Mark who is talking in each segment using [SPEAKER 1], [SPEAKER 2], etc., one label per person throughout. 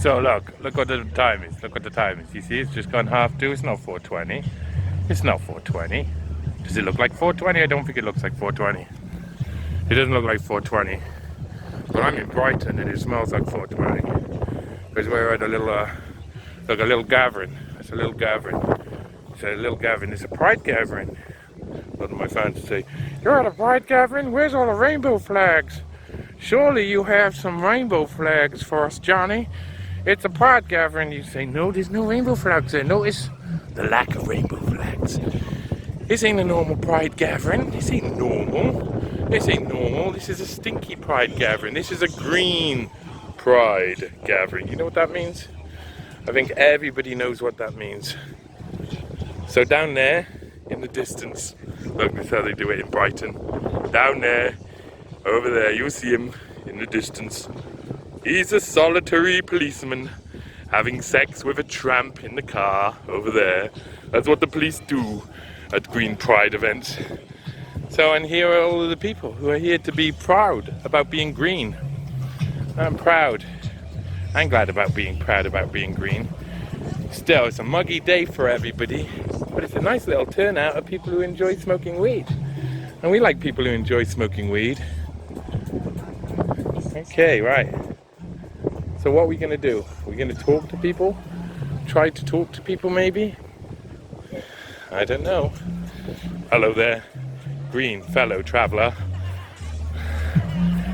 [SPEAKER 1] So look what the time is. Look what the time is. You see, it's just gone half 2. It's not 4:20. It's not 4:20. Does it look like 4:20? I don't think it looks like 4:20. It doesn't look like 4:20. But I'm in Brighton and it smells like 4:20. Because we're at a little, like a little gathering. It's a little gathering. It's a little gathering. It's a pride gathering. A lot of my fans say, "You're at a pride gathering? Where's all the rainbow flags? Surely you have some rainbow flags for us, Johnny. It's a pride gathering." You say, "No, there's no rainbow flags there." Notice the lack of rainbow flags. This ain't a normal pride gathering. This ain't normal. This ain't normal. This is a stinky pride gathering. This is a green pride gathering. You know what that means? I think everybody knows what that means. So down there in the distance, look, that's how they do it in Brighton. Down there, over there, you'll see him in the distance. He's a solitary policeman having sex with a tramp in the car over there. That's what the police do at Green Pride events. So, and here are all of the people who are here to be proud about being green. I'm proud. I'm glad about being proud about being green. Still, it's a muggy day for everybody, but it's a nice little turnout of people who enjoy smoking weed. And we like people who enjoy smoking weed. Okay, right. So what are we going to do? We're going to talk to people? Try to talk to people maybe? I don't know. Hello there, green fellow traveller.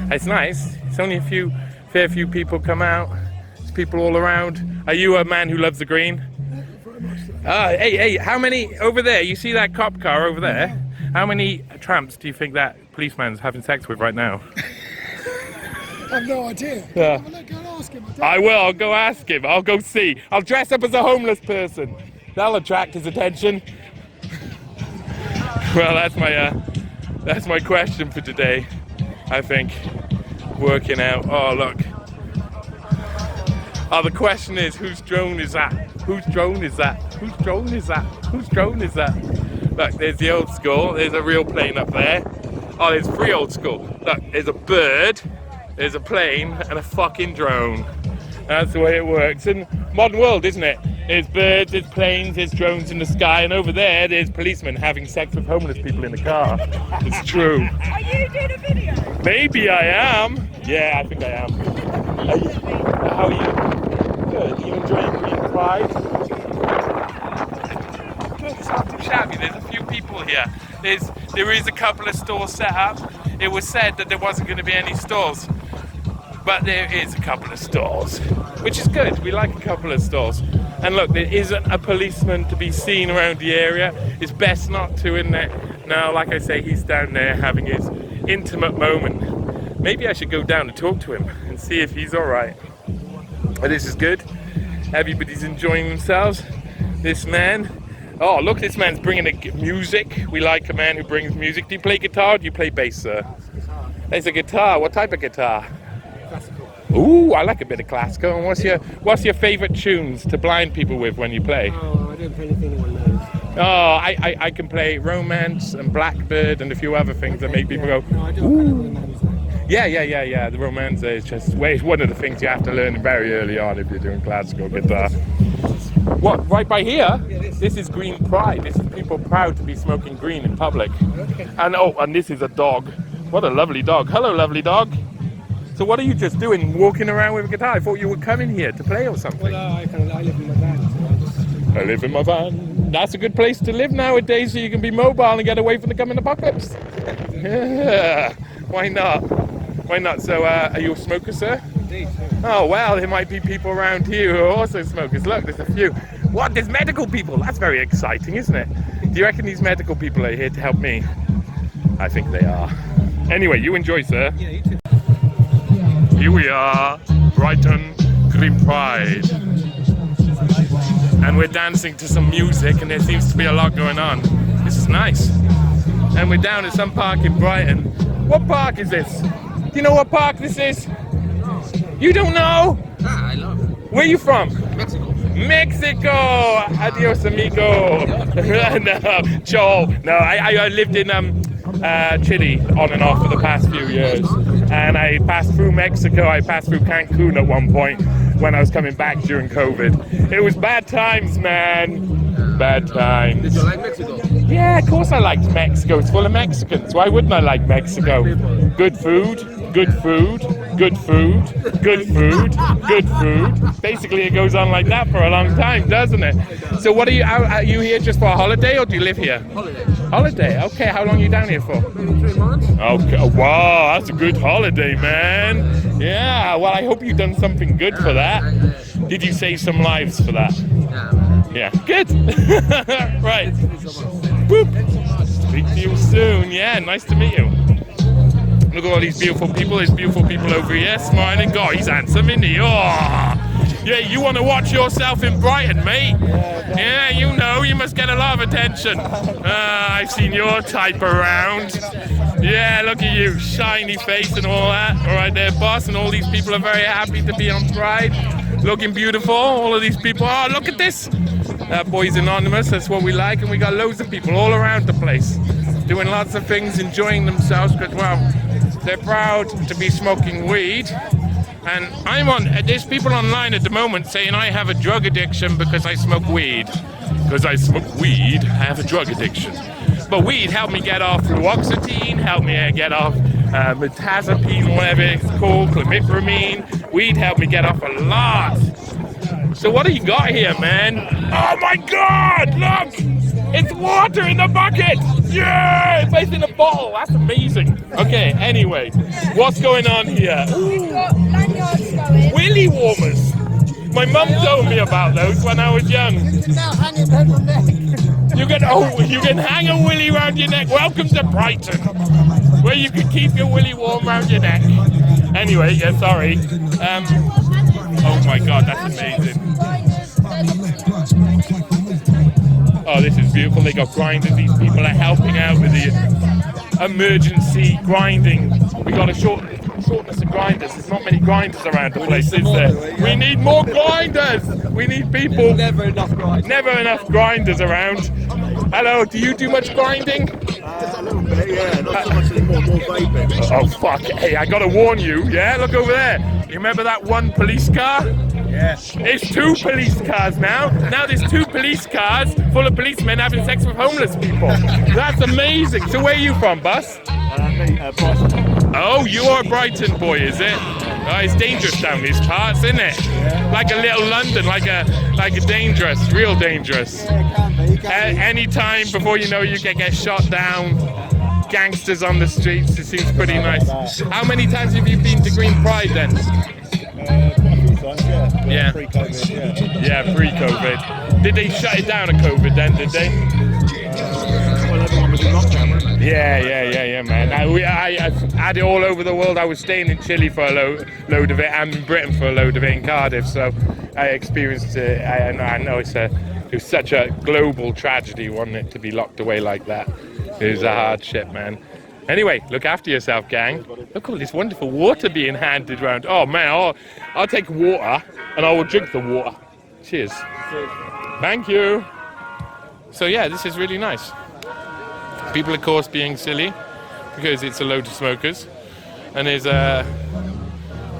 [SPEAKER 1] It's nice. It's only a fair few people come out. There's people all around. Are you a man who loves the green? Hey, how many over there? You see that cop car over there? How many tramps do you think that policeman's having sex with right now?
[SPEAKER 2] I have no idea.
[SPEAKER 1] Yeah.
[SPEAKER 2] Go ask him.
[SPEAKER 1] I will. I'll go ask him. I'll go see. I'll dress up as a homeless person. That'll attract his attention. Well, that's my question for today. I think working out. Oh, look. Oh, the question is, whose drone is that? Whose drone is that? Whose drone is that? Whose drone is that? Look, there's the old school. There's a real plane up there. Oh, there's 3 old school. Look, there's a bird, there's a plane, and a fucking drone. That's the way it works in modern world, isn't it? There's birds, there's planes, there's drones in the sky, and over there, there's policemen having sex with homeless people in the car. It's true.
[SPEAKER 3] Are you doing a video?
[SPEAKER 1] Maybe I am. Yeah, I think I am. How are you? Good. You enjoying Green Pride? Good. It's not too shabby. There's a few people here. There is a couple of stores set up. It was said that there wasn't going to be any stores, but there is a couple of stores, which is good. We like a couple of stores. And look, there isn't a policeman to be seen around the area. It's best not to, isn't it? Now, like I say, he's down there having his intimate moment. Maybe I should go down and talk to him and see if he's all right. But this is good. Everybody's enjoying themselves. This man. Oh, look, this man's bringing music. We like a man who brings music. Do you play guitar or do you play bass, sir?
[SPEAKER 2] Guitar.
[SPEAKER 1] It's a guitar. What type of guitar?
[SPEAKER 2] Classical.
[SPEAKER 1] Ooh, I like a bit of classical. And what's your favourite tunes to blind people with when you play?
[SPEAKER 2] Oh, I don't play anything anyone knows.
[SPEAKER 1] Oh, I can play Romance and Blackbird and a few other things that make people go,
[SPEAKER 2] No, I don't play Romance.
[SPEAKER 1] yeah. The Romance is just one of the things you have to learn very early on if you're doing classical guitar. What, right by here?
[SPEAKER 2] Yeah,
[SPEAKER 1] this is Green Pride. This is people proud to be smoking green in public.
[SPEAKER 2] Okay.
[SPEAKER 1] And this is a dog. What a lovely dog. Hello, lovely dog. So what are you just doing, walking around with a guitar? I thought you were coming here to play or something.
[SPEAKER 2] Well, I live in my van, so
[SPEAKER 1] I live in my van. That's a good place to live nowadays so you can be mobile and get away from the coming apocalypse. Yeah, why not? Why not? So are you a smoker, sir?
[SPEAKER 2] indeed.
[SPEAKER 1] Oh, well, there might be people around here who are also smokers. Look, there's a few. What? There's medical people. That's very exciting, isn't it? Do you reckon these medical people are here to help me? I think they are. Anyway, you enjoy, sir.
[SPEAKER 2] Yeah, you too.
[SPEAKER 1] Here we are, Brighton, Green Pride. And we're dancing to some music and there seems to be a lot going on. This is nice. And we're down at some park in Brighton. What park is this? Do you know what park this is? You don't know?
[SPEAKER 4] I love it.
[SPEAKER 1] Where are you from?
[SPEAKER 4] Mexico.
[SPEAKER 1] Mexico! Adios, amigo. No, Joe. No, I lived in Chile on and off for the past few years. and I passed through Mexico. I passed through Cancun at one point when I was coming back during COVID. It was bad times, man. Bad times.
[SPEAKER 2] Did you like Mexico?
[SPEAKER 1] Yeah, of course I liked Mexico. It's full of Mexicans. Why wouldn't I like Mexico? Good food, good food, good food, good food, good food. Basically, it goes on like that for a long time, doesn't it? So what are you here just for a holiday, or do you live here?
[SPEAKER 2] Holiday.
[SPEAKER 1] Holiday, okay. How long are you down here for?
[SPEAKER 2] Maybe 3 months.
[SPEAKER 1] Okay, wow, that's a good holiday, man. Yeah, well, I hope you've done something good for that. Did you save some lives for that? Yeah, good. Right. Boop. Speak to you soon. Yeah, nice to meet you. Look at all these beautiful people. There's beautiful people over here smiling. God, he's handsome, isn't he? Oh. Yeah, you want to watch yourself in Brighton, mate? Yeah, you know, you must get a lot of attention. I've seen your type around. Yeah, look at you, shiny face and all that. All right there, boss, and all these people are very happy to be on Pride. Looking beautiful, all of these people. Oh, look at this. That boy's anonymous, that's what we like, and we got loads of people all around the place doing lots of things, enjoying themselves, because, well, they're proud to be smoking weed. And there's people online at the moment saying I have a drug addiction because I smoke weed. Because I smoke weed, I have a drug addiction. But weed helped me get off fluoxetine, helped me get off metazapine, whatever it's called, clomipramine. Weed helped me get off a lot. So what do you got here, man? Oh my God, look! It's water in the bucket! Yeah! It's in a bottle, that's amazing. Okay, anyway, what's going on here?
[SPEAKER 3] We've got lanyards going.
[SPEAKER 1] Willy warmers! My mum told me about those when I was young.
[SPEAKER 2] Now hanging around your neck.
[SPEAKER 1] You can hang a willy around your neck. Welcome to Brighton, where you can keep your willy warm around your neck. Anyway, yeah, sorry. Oh my God, that's amazing. Oh, this is beautiful. They got grinders. These people are helping out with the emergency grinding. We got a shortness of grinders. There's not many grinders around the place, is there? We need more grinders. We need people.
[SPEAKER 2] Never enough grinders.
[SPEAKER 1] Never enough grinders around. Hello, do you do much grinding?
[SPEAKER 4] Just a little bit, yeah. Not so much anymore, more vaping.
[SPEAKER 1] Oh, fuck. Hey, I gotta warn you, yeah? Look over there. You remember that one police car?
[SPEAKER 4] Yes.
[SPEAKER 1] It's 2 police cars now. Now there's 2 police cars full of policemen having sex with homeless people. That's amazing. So where are you from, Bus?
[SPEAKER 4] Brighton.
[SPEAKER 1] Oh, you are a Brighton boy, is it? Oh, it's dangerous down these parts, isn't it?
[SPEAKER 4] Yeah.
[SPEAKER 1] Like a little London, like a dangerous, real dangerous.
[SPEAKER 4] Yeah, it can be.
[SPEAKER 1] Any time before you know you can get shot down. Gangsters on the streets. It seems pretty nice. How many times have you been to Green Pride then?
[SPEAKER 4] Quite a few times, yeah.
[SPEAKER 1] Yeah.
[SPEAKER 4] Pre-COVID, yeah.
[SPEAKER 1] Yeah, pre-COVID. Did they shut it down at COVID then, did they?
[SPEAKER 4] Well, everyone was in lockdown, wasn't it?
[SPEAKER 1] Yeah, man. I had it all over the world. I was staying in Chile for a load of it, and in Britain for a load of it in Cardiff, so I experienced it. I know it was such a global tragedy, wasn't it, to be locked away like that. It was a hardship, man. Anyway, look after yourself, gang. Look at all this wonderful water being handed around. Oh, man, I'll take water, and I will drink the water. Cheers. Thank you. So, yeah, this is really nice. People, of course, being silly, because it's a load of smokers. And there's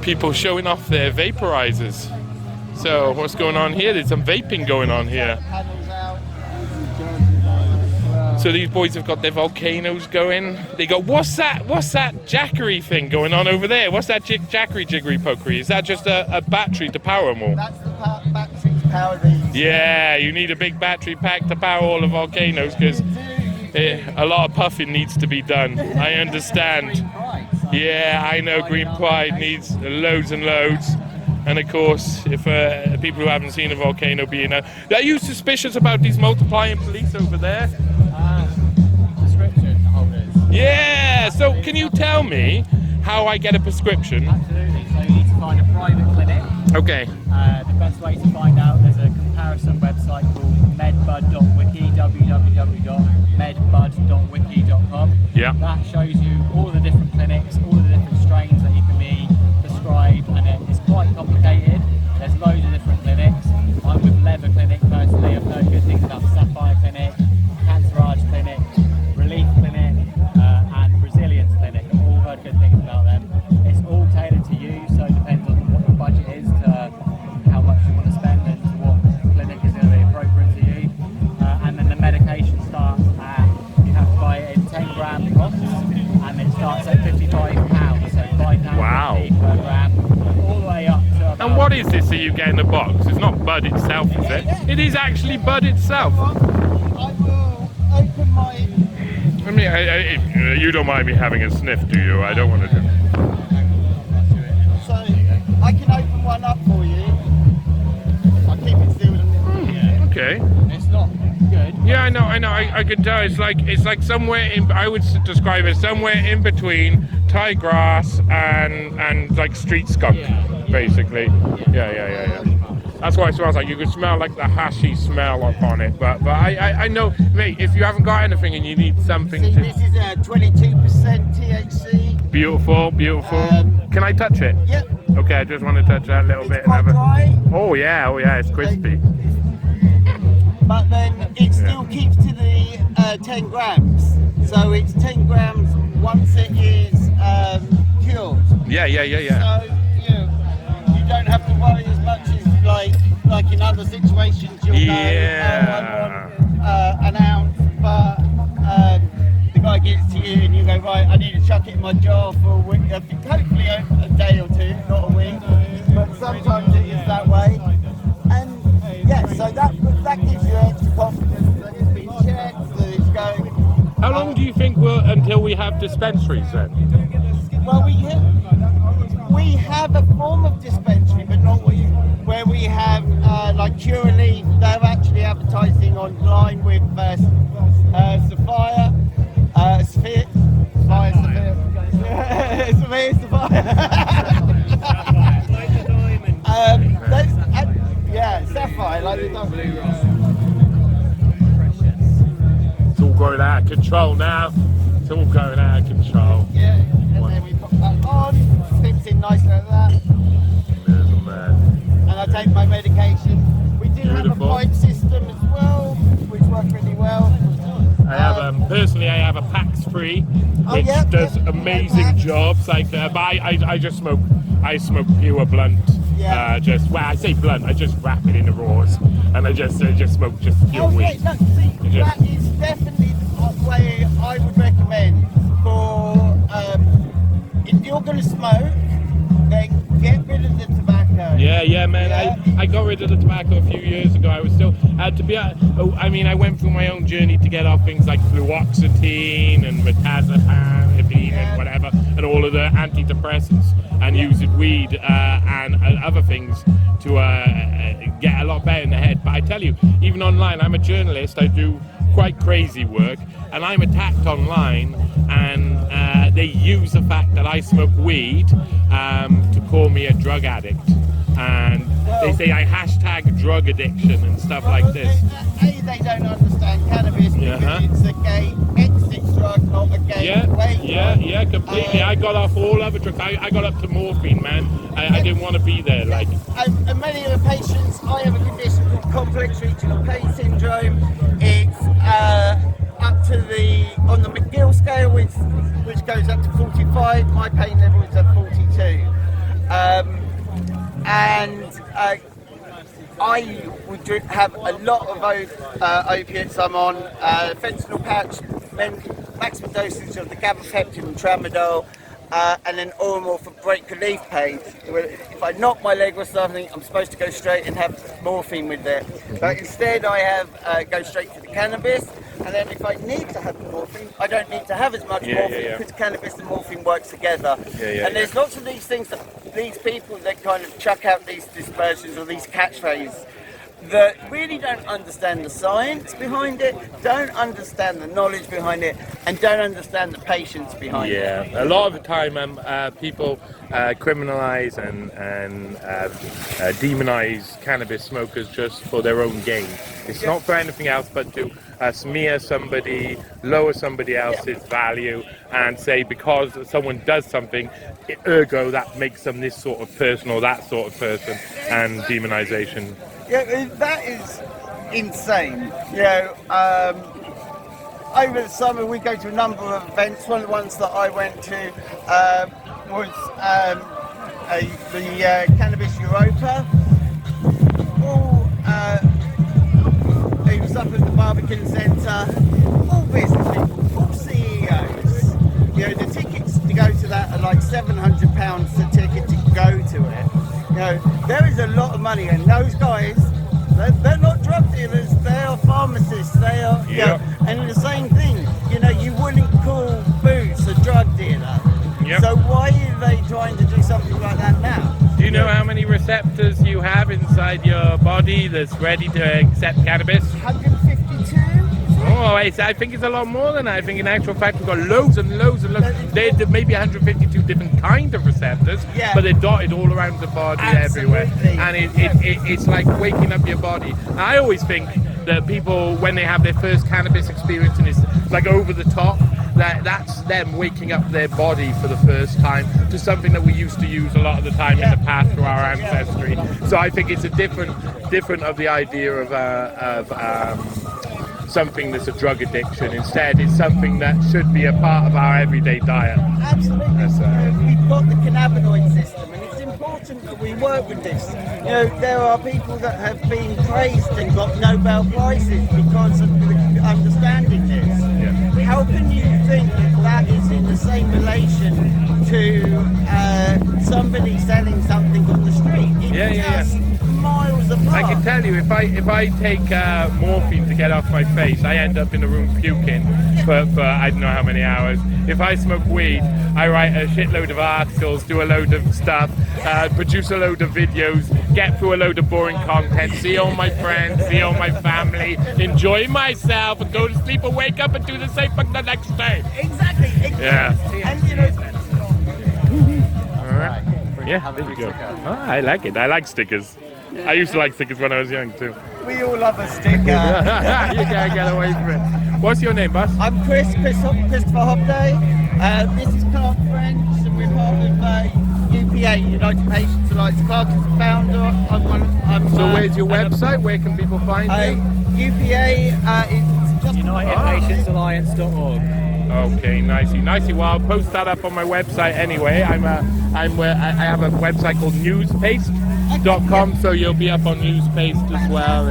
[SPEAKER 1] people showing off their vaporizers. So, what's going on here? There's some vaping going on here. So these boys have got their volcanoes going. They got, what's that jackery thing going on over there? What's that jackery jiggery pokery? Is that just a battery to power them all?
[SPEAKER 4] That's the battery to power these.
[SPEAKER 1] Yeah, you need a big battery pack to power all the volcanoes, because a lot of puffing needs to be done. I understand. Yeah, I know Green Pride needs loads and loads. And of course, if people who haven't seen a volcano being are you suspicious about these multiplying police over there?
[SPEAKER 4] Prescription holders.
[SPEAKER 1] Yeah, so can you tell me how I get a prescription?
[SPEAKER 5] Absolutely, so you need to find a private clinic.
[SPEAKER 1] Okay.
[SPEAKER 5] The best way to find out, there's a comparison website called medbud.wiki, www.medbud.wiki.com.
[SPEAKER 1] Yeah.
[SPEAKER 5] That shows you all the different clinics, all the different strains that you can be prescribed, and it's quite complicated. There's loads of different clinics. I'm with Leather Clinic personally. I've heard good things about Sapphire Clinic, Cancerage Clinic, Relief Clinic, and Resilience Clinic. I've all heard good things about them.
[SPEAKER 1] is this that you get in the box? It's not bud itself, is it? It is actually bud itself.
[SPEAKER 2] I will open my...
[SPEAKER 1] I mean, you don't mind me having a sniff, do you? I don't want to do.
[SPEAKER 2] So, I can open one up for you. I'll keep it sealed.
[SPEAKER 1] Okay.
[SPEAKER 5] It's not good.
[SPEAKER 1] Yeah, I know. I can tell. It's like somewhere in. I would describe it somewhere in between Thai grass and like street skunk, basically. Yeah. That's what it smells like. You can smell like the hashy smell on it. But I know, mate. If you haven't got anything and you need something
[SPEAKER 2] See,
[SPEAKER 1] to.
[SPEAKER 2] this is a 22% THC.
[SPEAKER 1] Beautiful. Can I touch it?
[SPEAKER 2] Yep.
[SPEAKER 1] Okay, I just want to touch that a little bit.
[SPEAKER 2] It's quite dry,
[SPEAKER 1] Oh yeah, it's crispy.
[SPEAKER 2] but then it still keeps to the 10 grams. So it's 10 grams once it is cured.
[SPEAKER 1] Yeah.
[SPEAKER 2] So you don't have to worry as much as like in other situations you'll go, I want an ounce, but the guy gives it to you and you go, right, I need to chuck it in my jar for a week, hopefully a day or two, not a week, but sometimes it is that way. And yeah, so that gives you extra confidence that it's been checked, that it's going.
[SPEAKER 1] How long do you think until we have dispensaries then?
[SPEAKER 2] Well, we have a form of dispensary, but not where we have like Curaleaf. They're actually advertising online with Sapphire, Sapphire. Yeah, Sapphire, like the
[SPEAKER 1] It's all going out of control now. It's all going out of control.
[SPEAKER 2] Yeah, and then we put that on, fits in nicely like that.
[SPEAKER 1] There's a man.
[SPEAKER 2] And I take my medication. We do have a pipe system as well, which works really well.
[SPEAKER 1] I have personally, I have a PAX free, which
[SPEAKER 2] yep,
[SPEAKER 1] does
[SPEAKER 2] yep,
[SPEAKER 1] amazing
[SPEAKER 2] PAX.
[SPEAKER 1] jobs. Like, but I just smoke. I smoke pure blunt.
[SPEAKER 2] Yeah.
[SPEAKER 1] I say blunt. I just wrap it in the raws, and I just smoke just pure weed.
[SPEAKER 2] No, see, that is definitely the way I would recommend for if you're going to smoke, then get rid of the tobacco.
[SPEAKER 1] Yeah, man.
[SPEAKER 2] Yeah.
[SPEAKER 1] I got rid of the tobacco a few years ago. I was still I went through my own journey to get off things like fluoxetine and metazapine and whatever, and all of the antidepressants, and using weed and other things to get a lot better in the head. But I tell you, even online, I'm a journalist. I do quite crazy work, and I'm attacked online, and they use the fact that I smoke weed to call me a drug addict, and they say I hashtag drug addiction and stuff like this.
[SPEAKER 2] They don't understand cannabis because it's a gay exit drug, not a gay way drug.
[SPEAKER 1] Yeah, completely. I got off all other drugs. I got up to morphine, man. I didn't want to be there. Like,
[SPEAKER 2] and many of the patients, I have a condition called complex regional pain syndrome. It's up to on the McGill scale, which goes up to 45. My pain level is at 42. I would have a lot of opiates I'm on, fentanyl patch, maximum dosage of the gabapentin and tramadol, and then Oromorph for break relief pain. If I knock my leg or something, I'm supposed to go straight and have morphine with it. But instead I have go straight to the cannabis, and then if I need to have the morphine, I don't need to have as much morphine because cannabis and morphine work together. And there's lots of these things that these people that kind of chuck out these dispersions or these catchphrases that really don't understand the science behind it, don't understand the knowledge behind it, and don't understand the patience behind it.
[SPEAKER 1] Yeah, a lot of the time people criminalize and demonize cannabis smokers just for their own gain. It's not for anything else but to smear somebody, lower somebody else's value, and say because someone does something, ergo that makes them this sort of person or that sort of person, and demonization.
[SPEAKER 2] Yeah, that is insane. Over the summer we go to a number of events. One of the ones that I went to was the Cannabis Europa. It was up at the Barbican Centre. All business people, all CEOs. The tickets to go to that are like £700 a ticket to go to it. there is a lot of money, and those guys, they're not drug dealers, they are pharmacists, they are, and the same thing, you wouldn't call boots a drug dealer.
[SPEAKER 1] Yep.
[SPEAKER 2] So why are they trying to do something like that now?
[SPEAKER 1] Do you know how many receptors you have inside your body that's ready to accept cannabis?
[SPEAKER 2] 152?
[SPEAKER 1] Oh, I think it's a lot more than that. I think in actual fact we've got loads and loads and loads. There may be 152 different kind of receptors, but they're dotted all around the body everywhere. And it's like waking up your body. And I always think that people, when they have their first cannabis experience and it's like over the top, that's them waking up their body for the first time to something that we used to use a lot of the time in the past through our ancestry. So I think it's a different of the idea of something that's a drug addiction. Instead, it's something that should be a part of our everyday diet.
[SPEAKER 2] Absolutely. We've got the cannabinoid system, and it's important that we work with this. There are people that have been praised and got Nobel Prizes because of understanding this.
[SPEAKER 1] Yeah.
[SPEAKER 2] How can you think that is in the same relation to somebody selling something on the street? It's just miles apart.
[SPEAKER 1] I can tell you, if I take morphine to get off my face, I end up in a room puking for I don't know how many hours. If I smoke weed, I write a shitload of articles, do a load of stuff, produce a load of videos, get through a load of boring content, see all my friends, see all my family, enjoy myself, and go to sleep and wake up and do the same thing the next day.
[SPEAKER 2] Exactly.
[SPEAKER 1] Yeah.
[SPEAKER 2] And
[SPEAKER 1] All right. Yeah, there you go. Oh, I like it. I like stickers. I used to like stickers when I was young too.
[SPEAKER 2] we all love a sticker.
[SPEAKER 1] You can't get away from it. What's your name, boss?
[SPEAKER 2] I'm Christopher Hobday. This is Clark French, and we're part of UPA, United Patients Alliance. Clark is the founder.
[SPEAKER 1] So where's your website? Where can people find you?
[SPEAKER 2] UPA is just
[SPEAKER 5] UnitedPatientsAlliance.org.
[SPEAKER 1] Okay, nicey. Well, I'll post that up on my website anyway. I have a website called NEWSPASTE.com, so you'll be up on NEWSPASTE as well.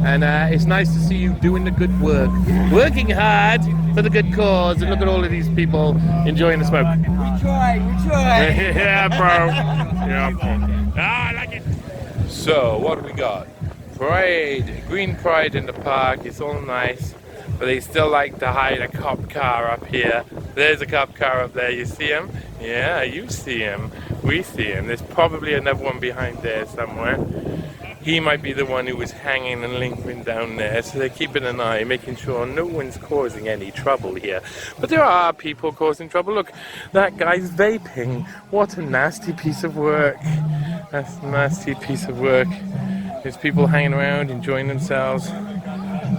[SPEAKER 1] And it's nice to see you doing the good work, working hard for the good cause. And look at all of these people enjoying the smoke.
[SPEAKER 2] We try.
[SPEAKER 1] Yeah, bro. Yeah. I like it. So, what do we got? Parade, Green Pride in the park. It's all nice. But they still like to hide a cop car up here. There's a cop car up there. You see him? Yeah, you see him. We see him. There's probably another one behind there somewhere. He might be the one who was hanging and lingering down there. So they're keeping an eye, making sure no one's causing any trouble here. But there are people causing trouble. Look, that guy's vaping. What a nasty piece of work. That's a nasty piece of work. There's people hanging around, enjoying themselves.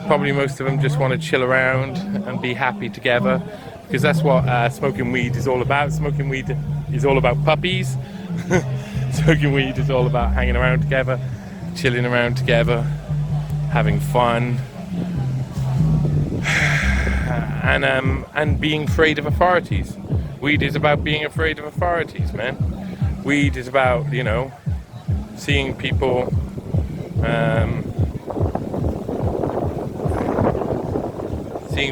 [SPEAKER 1] Probably most of them just want to chill around and be happy together, because that's what smoking weed is all about. Smoking weed is all about puppies. Smoking weed is all about hanging around together, chilling around together, having fun, and being afraid of authorities. Weed is about being afraid of authorities, man. Weed is about, seeing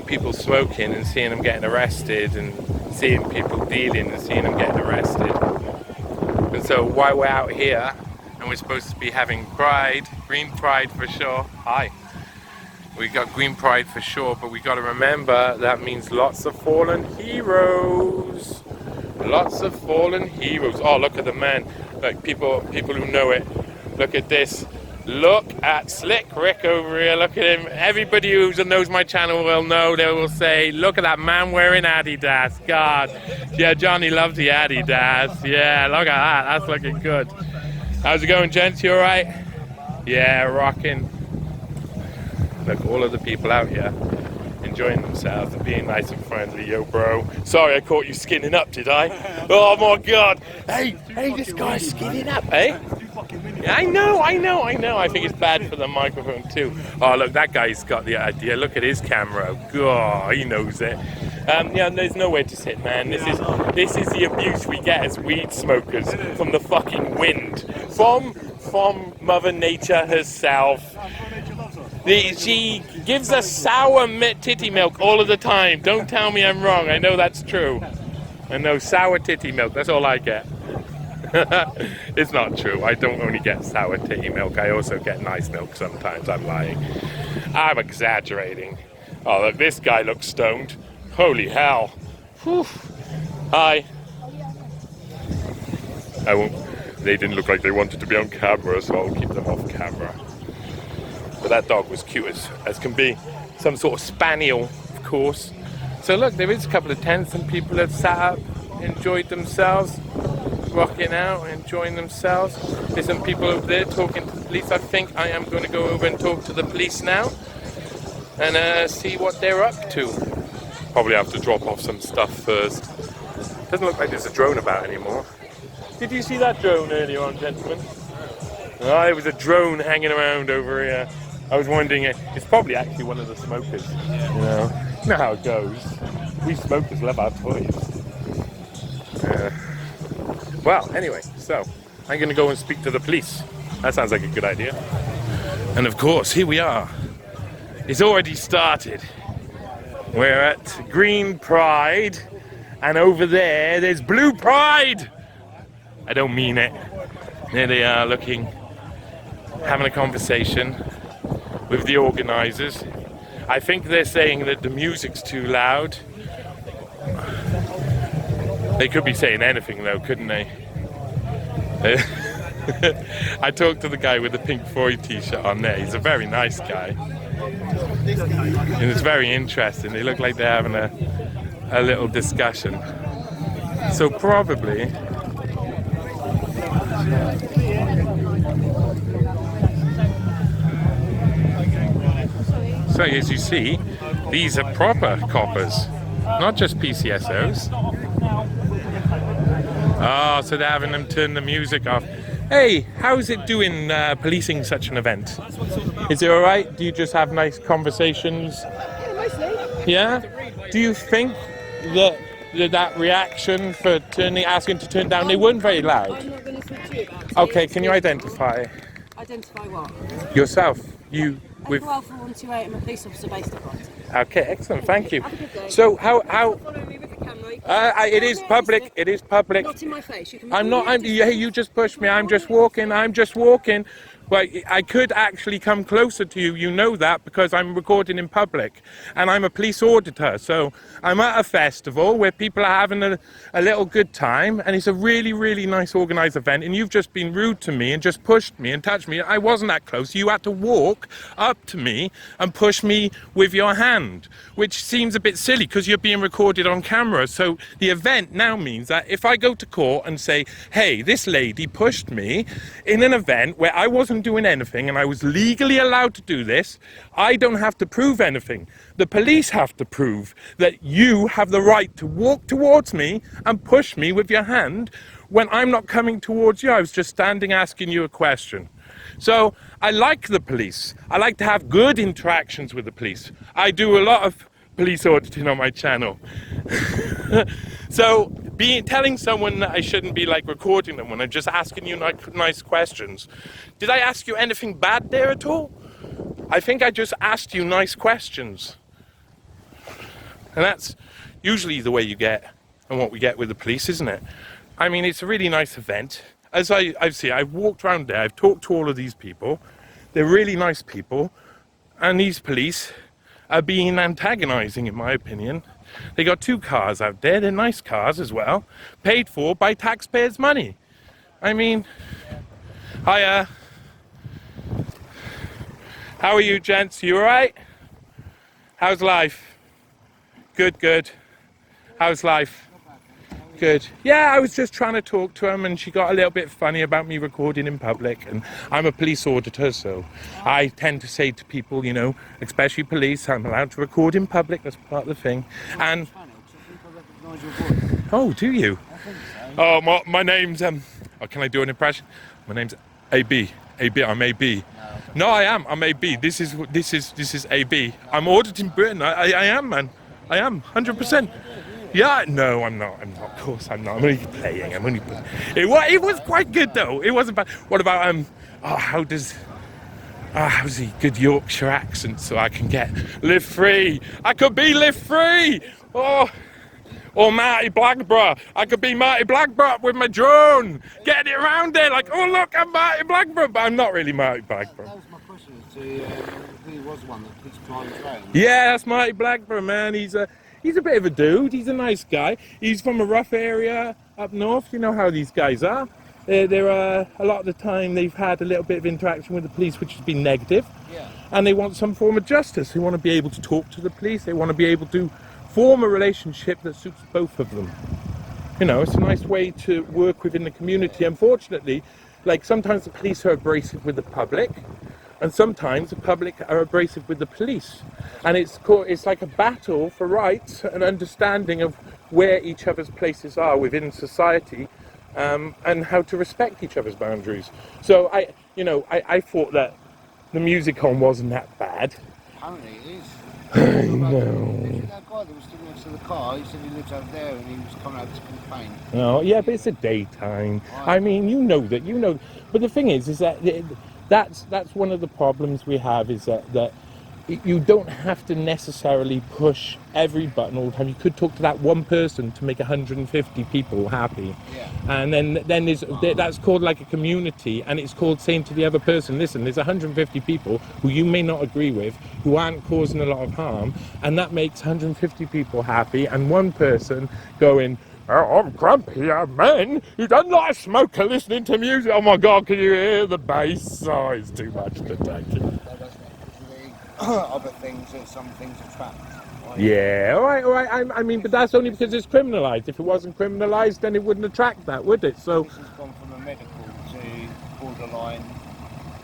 [SPEAKER 1] people smoking and seeing them getting arrested, and seeing people dealing and seeing them getting arrested. And so while we're out here and we're supposed to be having pride, Green Pride for sure. Hi. We got Green Pride for sure, but we got to remember that means lots of fallen heroes. Lots of fallen heroes. Oh, look at the man. Like people who know it. Look at this. Look at Slick Rick over here. Look at him. Everybody who knows my channel will know. They will say, look at that man wearing Adidas. God. Yeah, Johnny loves the Adidas. Yeah, look at that. That's looking good. How's it going, gents? You alright? Yeah, rocking. Look, all of the people out here enjoying themselves and being nice and friendly. Yo, bro. Sorry I caught you skinning up, did I? Oh my God. Hey, this guy's skinning up, eh? Yeah, I know. I think it's bad for the microphone too. Oh, look, that guy's got the idea. Look at his camera. God, he knows it. There's nowhere to sit, man. This is the abuse we get as weed smokers from the fucking wind, from Mother Nature herself. She gives us sour titty milk all of the time. Don't tell me I'm wrong. I know that's true. I know sour titty milk. That's all I get. It's not true. I don't only get sour tea milk, I also get nice milk sometimes. I'm lying. I'm exaggerating. Oh, look, this guy looks stoned. Holy hell. Whew. Hi. I won't. They didn't look like they wanted to be on camera, so I'll keep them off camera. But that dog was cute as can be. Some sort of spaniel, of course. So look, there is a couple of tents and people have sat up, enjoyed themselves, rocking out, enjoying themselves. There's some people over there talking to the police. I think I am going to go over and talk to the police now and see what they're up to. Probably have to drop off some stuff first. Doesn't look like there's a drone about anymore. Did you see that drone earlier on, gentlemen? Oh, there was a drone hanging around over here. I was wondering, it's probably actually one of the smokers. You know how it goes. We smokers love our toys. Well, anyway, so I'm going to go and speak to the police. That sounds like a good idea. And of course, here we are. It's already started. We're at Green Pride, and over there's Blue Pride. I don't mean it. There they are looking, having a conversation with the organisers. I think they're saying that the music's too loud. They could be saying anything though, couldn't they? I talked to the guy with the Pink Floyd t-shirt on there. He's a very nice guy. And it's very interesting. They look like they're having a little discussion. So probably... So as you see, these are proper coppers, not just PCSOs. Oh, so they're having them turn the music off. Hey, how's it doing policing such an event? Is it alright? Do you just have nice conversations?
[SPEAKER 3] Yeah, mostly.
[SPEAKER 1] Yeah? Do you think that reaction for asking to turn down, they weren't very loud?
[SPEAKER 3] I'm not going to talk to you about it.
[SPEAKER 1] Okay, can you identify
[SPEAKER 3] Identify what?
[SPEAKER 1] yourself? You with...
[SPEAKER 3] April Alpha 128, I'm a police officer based at Brighton.
[SPEAKER 1] Okay, excellent, thank you.
[SPEAKER 3] Have a good day.
[SPEAKER 1] So how
[SPEAKER 3] Follow me with the camera.
[SPEAKER 1] it is public. It is public.
[SPEAKER 3] Not in my face. You can
[SPEAKER 1] I'm not. Yeah, you just pushed me. I'm just walking. Well, I could actually come closer to you. You know that because I'm recording in public, and I'm a police auditor. So I'm at a festival where people are having a little good time, and it's a really, really nice organised event. And you've just been rude to me and just pushed me and touched me. I wasn't that close. You had to walk up to me and push me with your hand, which seems a bit silly because you're being recorded on camera. So the event now means that if I go to court and say, hey, this lady pushed me in an event where I wasn't doing anything and I was legally allowed to do this, I don't have to prove anything. The police have to prove that you have the right to walk towards me and push me with your hand when I'm not coming towards you. I was just standing asking you a question. So I like the police. I like to have good interactions with the police. I do a lot of police auditing on my channel. So telling someone that I shouldn't be like recording them when I'm just asking you nice questions. Did I ask you anything bad there at all? I think I just asked you nice questions. And that's usually the way you get and what we get with the police, isn't it? I mean, it's a really nice event. As I've walked around there, I've talked to all of these people. They're really nice people. And these police are being antagonizing, in my opinion. They got 2 cars out there. They're nice cars as well, paid for by taxpayers' money. I mean, hiya. How are you, gents? You all right? How's life? Good, good. How's life? Good. Yeah, I was just trying to talk to him and she got a little bit funny about me recording in public, and I'm a police auditor, so I tend to say to people, you know, especially police, I'm allowed to record in public, that's part of the thing. And oh, do you? Oh, my name's oh, can I do an impression? My name's AB. I'm AB. No, I am. I'm AB. This is AB. I'm auditing Britain. I am, man. I am 100%. Yeah, no, I'm not. Of course, I'm not. I'm only playing. It was quite good though. It wasn't bad. What about how's the good Yorkshire accent so I can live free? I could be live free. Oh, Or Marty Blackburn. I could be Marty Blackburn with my drone, getting it around there like, oh look, I'm Marty Blackburn, but I'm not really Marty Blackburn.
[SPEAKER 6] That was my question as to who was the one that keeps flying around.
[SPEAKER 1] Yeah, that's Marty Blackburn, man. He's a bit of a dude. He's a nice guy. He's from a rough area up north. You know how these guys are. They're a lot of the time they've had a little bit of interaction with the police, which has been negative.
[SPEAKER 6] Yeah.
[SPEAKER 1] And they want some form of justice. They want to be able to talk to the police. They want to be able to form a relationship that suits both of them. You know, it's a nice way to work within the community. Unfortunately, like sometimes the police are abrasive with the public, and sometimes the public are abrasive with the police. And it's like a battle for rights and understanding of where each other's places are within society, and how to respect each other's boundaries. So I thought that the music on wasn't that bad.
[SPEAKER 6] Apparently it is.
[SPEAKER 1] I know.
[SPEAKER 6] That guy that was sitting next to the car, he said he lives over there and he was coming out to complain.
[SPEAKER 1] Oh, yeah, but it's a daytime. I mean, you know. But the thing is that that's one of the problems we have, is that you don't have to necessarily push every button all the time. You could talk to that one person to make 150 people happy.
[SPEAKER 6] Yeah.
[SPEAKER 1] And then that's called like a community, and it's called saying to the other person, listen, there's 150 people who you may not agree with, who aren't causing a lot of harm, and that makes 150 people happy, and one person going, oh, I'm grumpy, man. You don't like smoker listening to music. Oh my God, can you hear the bass? Oh, it's too much to take it.
[SPEAKER 6] That doesn't other things, and some things are trapped. Right?
[SPEAKER 1] Yeah, all right. I mean, but that's only because it's criminalised. If it wasn't criminalised, then it wouldn't attract that, would it? So.
[SPEAKER 6] This has gone from a medical to borderline.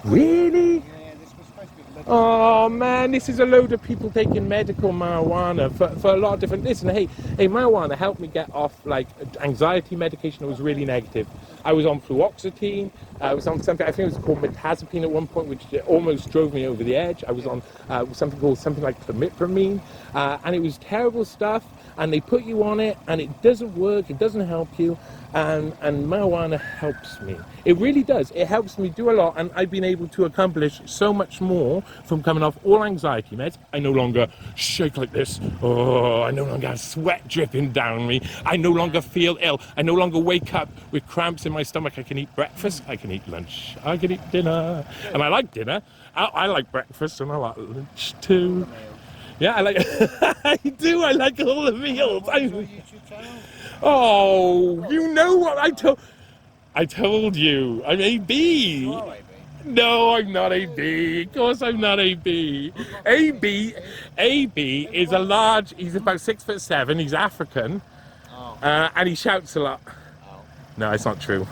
[SPEAKER 1] Really?
[SPEAKER 6] Yeah, this was supposed to be medical.
[SPEAKER 1] Oh man, this is a load of people taking medical marijuana for a lot of different. Listen, hey, marijuana helped me get off like anxiety medication that was really negative. I was on fluoxetine. I was on something, I think it was called metazapine at one point, which almost drove me over the edge. I was on something like clomipramine, and it was terrible stuff. And they put you on it, and it doesn't work. It doesn't help you. And marijuana helps me. It really does. It helps me do a lot, and I've been able to accomplish so much more from coming off all anxiety meds. I no longer shake like this. Oh, I no longer have sweat dripping down me. I no longer feel ill. I no longer wake up with cramps in my stomach. I can eat breakfast. I can eat lunch. I can eat dinner. And I like dinner. I like breakfast, and I like lunch too. Yeah, I like. I do. I like all the meals. Oh, you know what I told you. I'm AB.
[SPEAKER 6] You are AB.
[SPEAKER 1] No, I'm not AB. Of course, I'm not AB. AB is a large. He's about 6'7". He's African, and he shouts a lot.
[SPEAKER 6] Oh.
[SPEAKER 1] No, it's not true.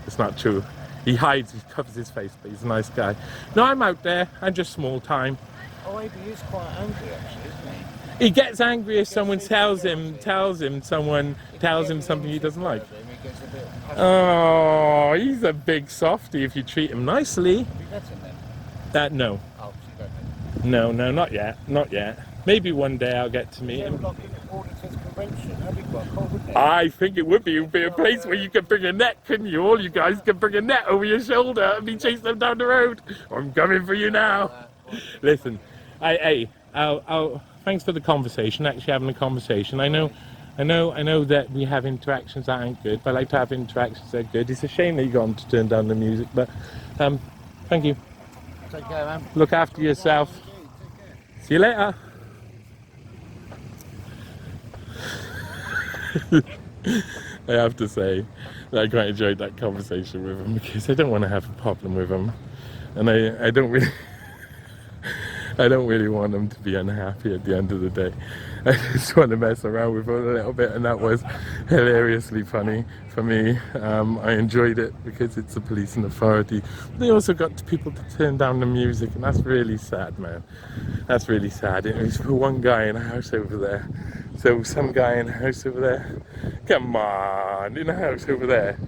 [SPEAKER 1] It's not true. He hides. He covers his face, but he's a nice guy. No, I'm out there. I'm just small time.
[SPEAKER 6] Oh, AB is quite angry actually, isn't he?
[SPEAKER 1] He gets angry if someone tells him something he doesn't like.
[SPEAKER 6] He gets a bit passionate.
[SPEAKER 1] Oh, he's a big softie if you treat him nicely.
[SPEAKER 6] Have you met him then?
[SPEAKER 1] No.
[SPEAKER 6] Oh, so you don't know.
[SPEAKER 1] No, not yet. Maybe one day I'll get to meet
[SPEAKER 6] Yeah,
[SPEAKER 1] him.
[SPEAKER 6] like an auditors convention, that'd be quite cool, wouldn't it?
[SPEAKER 1] I think it would be a place where you could bring a net, couldn't you? All you guys could bring a net over your shoulder and be chasing them down the road. I'm coming for you now. Listen, I'll thanks for the conversation, actually having a conversation. I know that we have interactions that aren't good, but I like to have interactions that are good. It's a shame that you got him to turn down the music, but thank you.
[SPEAKER 6] Take care, man.
[SPEAKER 1] Look after yourself. See you later. I have to say that I quite enjoyed that conversation with him, because I don't want to have a problem with him, and I don't really want him to be unhappy at the end of the day. I just want to mess around with him a little bit, and that was hilariously funny for me. I enjoyed it because it's the police and authority. They also got people to turn down the music, and that's really sad, man. That's really sad. It was for one guy in a house over there. So some guy in a house over there, come on, in a house over there,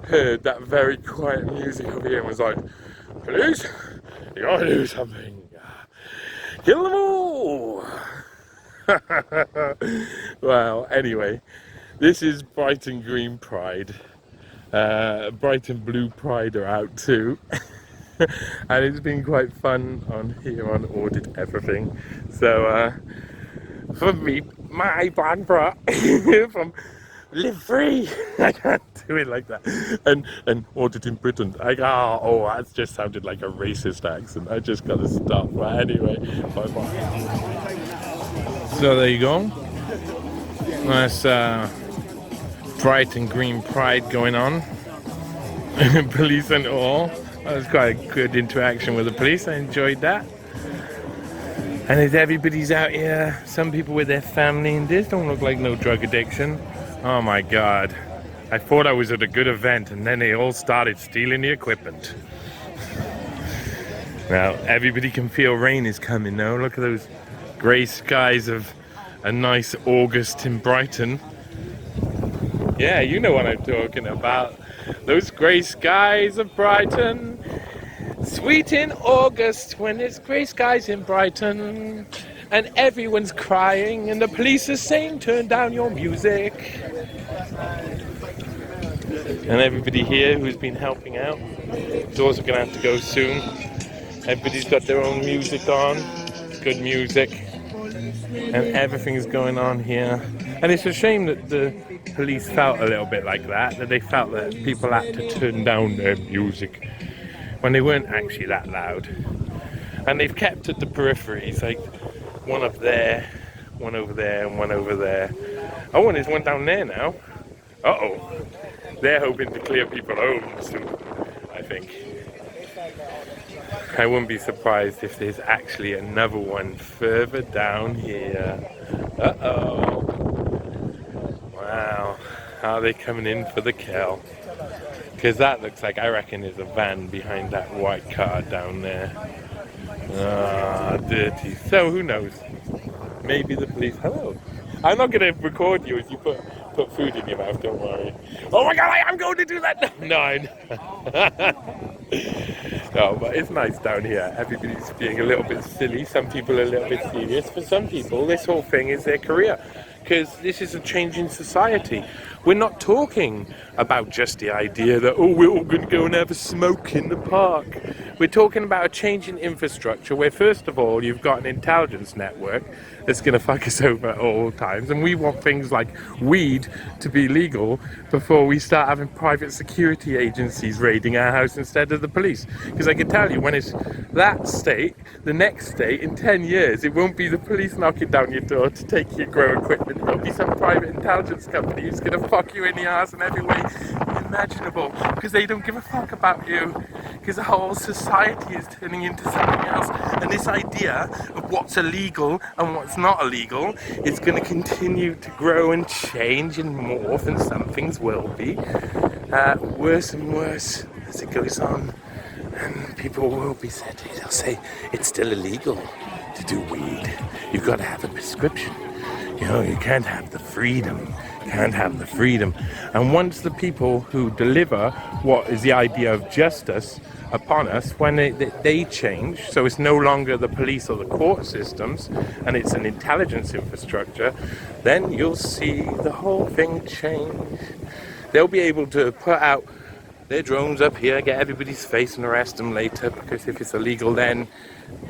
[SPEAKER 1] heard that very quiet music over here and was like, police, you gotta do something. Kill them all! Well, anyway, this is Brighton Green Pride. Brighton Blue Pride are out too. And it's been quite fun on here on Audit Everything. So, for me, my Barbara from Live Free. I can't do it like that. And Auditing Brighton. Oh, that just sounded like a racist accent. I just gotta stop. But anyway, bye-bye. So there you go. That's Brighton Green Pride going on. Police and all. That was quite a good interaction with the police. I enjoyed that. And as everybody's out here, some people with their family, and this don't look like no drug addiction. Oh my God. I thought I was at a good event, and then they all started stealing the equipment. Now, everybody can feel rain is coming now. Look at those grey skies of a nice August in Brighton. Yeah, you know what I'm talking about. Those grey skies of Brighton. Sweet in August when there's grey skies in Brighton. And everyone's crying and the police are saying, turn down your music. And everybody here who's been helping out, doors are going to have to go soon. Everybody's got their own music on, good music, and everything's going on here. And it's a shame that the police felt a little bit like that they felt that people had to turn down their music when they weren't actually that loud. And they've kept at the peripheries, like one up there, one over there, and one over there. Oh, and there's one down there now. Uh-oh. They're hoping to clear people home soon, I think. I wouldn't be surprised if there's actually another one further down here. Uh-oh. Wow. Are they coming in for the kill? Because that looks like, I reckon there's a van behind that white car down there. Ah, dirty. So who knows? Maybe the police. Hello. I'm not going to record you as you put food in your mouth, don't worry. Oh my God, I am going to do that! No. No, but it's nice down here. Everybody's being a little bit silly. Some people are a little bit serious. For some people, this whole thing is their career. Because this is a change in society. We're not talking about just the idea that, oh, we're all going to go and have a smoke in the park. We're talking about a change in infrastructure where, first of all, you've got an intelligence network that's going to fuck us over at all times. And we want things like weed to be legal before we start having private security agencies raiding our house instead of the police. Because I can tell you, when it's that state, the next state, in 10 years, it won't be the police knocking down your door to take your grow equipment. It'll be some private intelligence company who's going to fuck you in the ass in every way imaginable. Because they don't give a fuck about you. Because the whole society is turning into something else. And this idea of what's illegal and what's not illegal is going to continue to grow and change and morph, and some things will be worse and worse as it goes on. And people will be said, they'll say, it's still illegal to do weed. You've got to have a prescription. You know, you can't have the freedom. Can't have the freedom. And once the people who deliver what is the idea of justice upon us, when they change, so it's no longer the police or the court systems, and it's an intelligence infrastructure, then you'll see the whole thing change. They'll be able to put out their drones up here, get everybody's face and arrest them later, because if it's illegal then,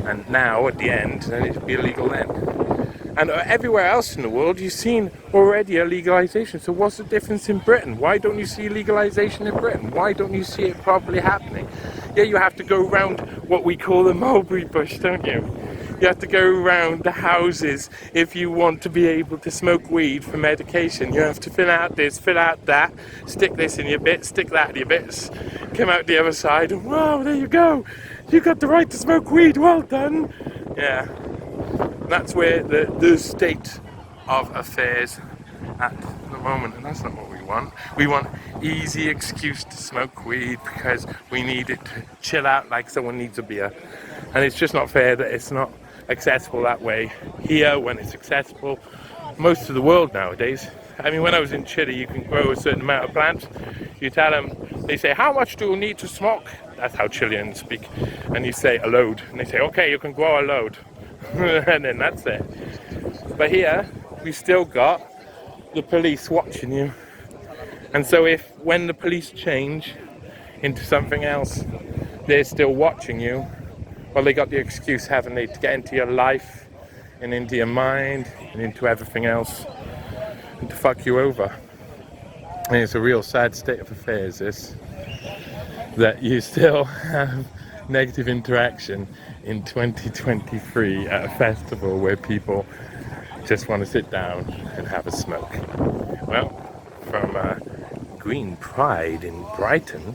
[SPEAKER 1] and now at the end, then it'll be illegal then. And everywhere else in the world, you've seen already a legalization. So what's the difference in Britain? Why don't you see legalization in Britain? Why don't you see it properly happening? Yeah, you have to go around what we call the mulberry bush, don't you? You have to go around the houses if you want to be able to smoke weed for medication. You have to fill out this, fill out that, stick this in your bit, stick that in your bits, come out the other side, and wow, there you go. You got the right to smoke weed, well done. Yeah. That's where the state of affairs at the moment, and that's not what we want. We want easy excuse to smoke weed because we need it to chill out like someone needs a beer. And it's just not fair that it's not accessible that way here when it's accessible most of the world nowadays. I mean, when I was in Chile, you can grow a certain amount of plants. You tell them, they say, how much do you need to smoke? That's how Chileans speak. And you say a load, and they say, okay, you can grow a load. And then that's it. But here we still got the police watching you, and so when the police change into something else, they're still watching you. Well, they got the excuse, haven't they, to get into your life, and into your mind and into everything else, and to fuck you over. And it's a real sad state of affairs, this, that you still have negative interaction in 2023 at a festival where people just want to sit down and have a smoke. Well, from Green Pride in Brighton,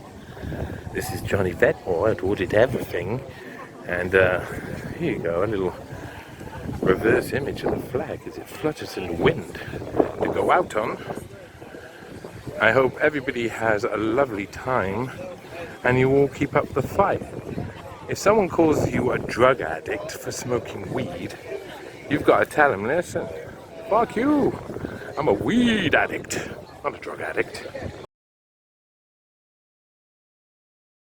[SPEAKER 1] this is Johnny Vetmore at Audit Everything, and here you go, a little reverse image of the flag as it flutters in the wind to go out on. I hope everybody has a lovely time and you all keep up the fight. If someone calls you a drug addict for smoking weed, you've got to tell them, listen, fuck you, I'm a weed addict, not a drug addict.